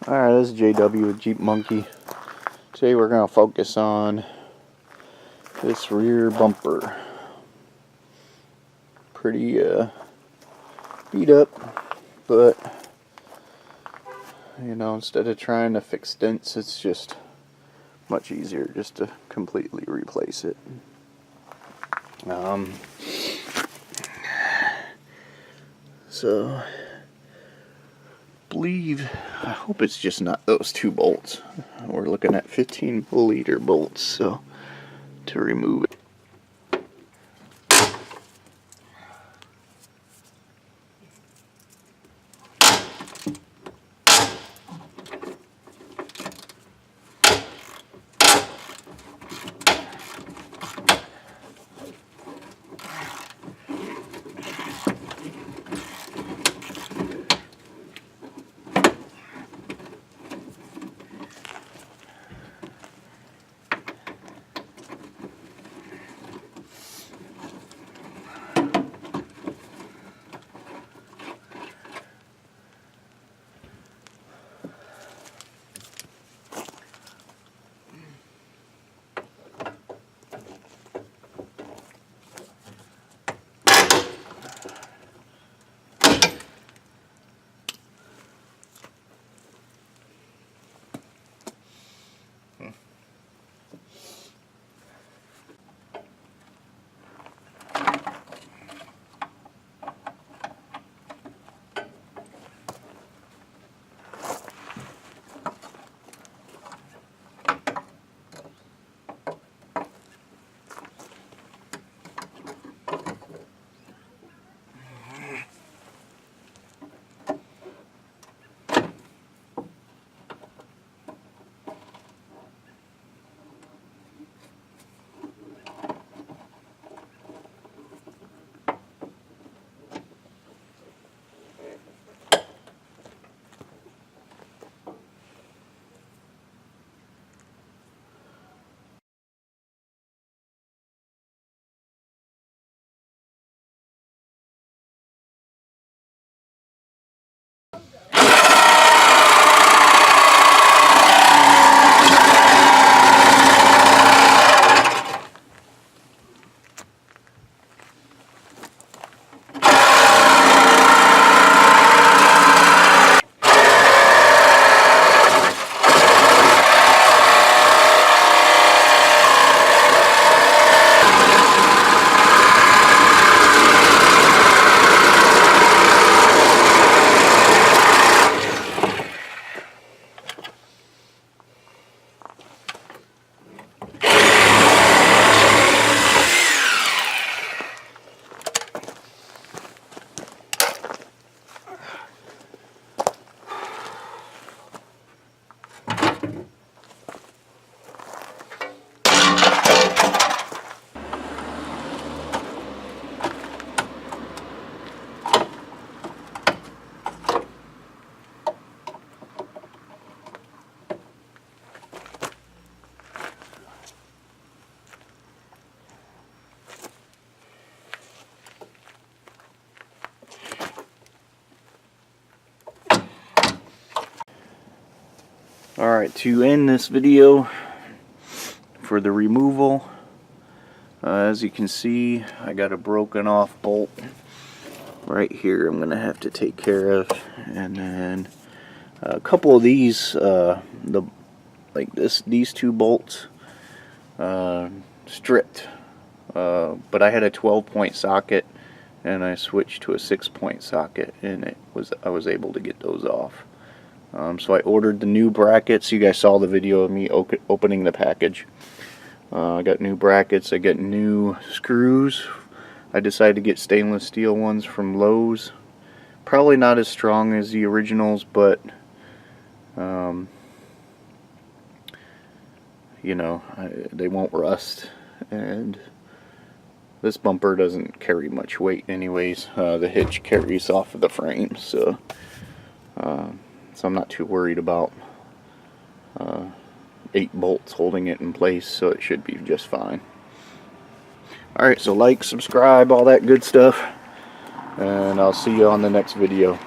Alright, this is JW with Jeep Monkey. Today we're going to focus on this rear bumper. Pretty beat up, but you know, instead of trying to fix dents, it's just much easier just to completely replace it. So I hope it's just not those two bolts. We're looking at 15 milliliter bolts, so to remove it. Alright, to end this video for the removal, as you can see, I got a broken off bolt right here I'm going to have to take care of, and then a couple of these, these two bolts stripped, but I had a 12-point socket and I switched to a 6-point socket, and I was able to get those off. So I ordered the new brackets. You guys saw the video of me opening the package. I got new brackets. I got new screws. I decided to get stainless steel ones from Lowe's. Probably not as strong as the originals, but you know, they won't rust. And this bumper doesn't carry much weight anyways. The hitch carries off of the frame, so I'm not too worried about 8 bolts holding it in place, so it should be just fine. Alright, so like, subscribe, all that good stuff, and I'll see you on the next video.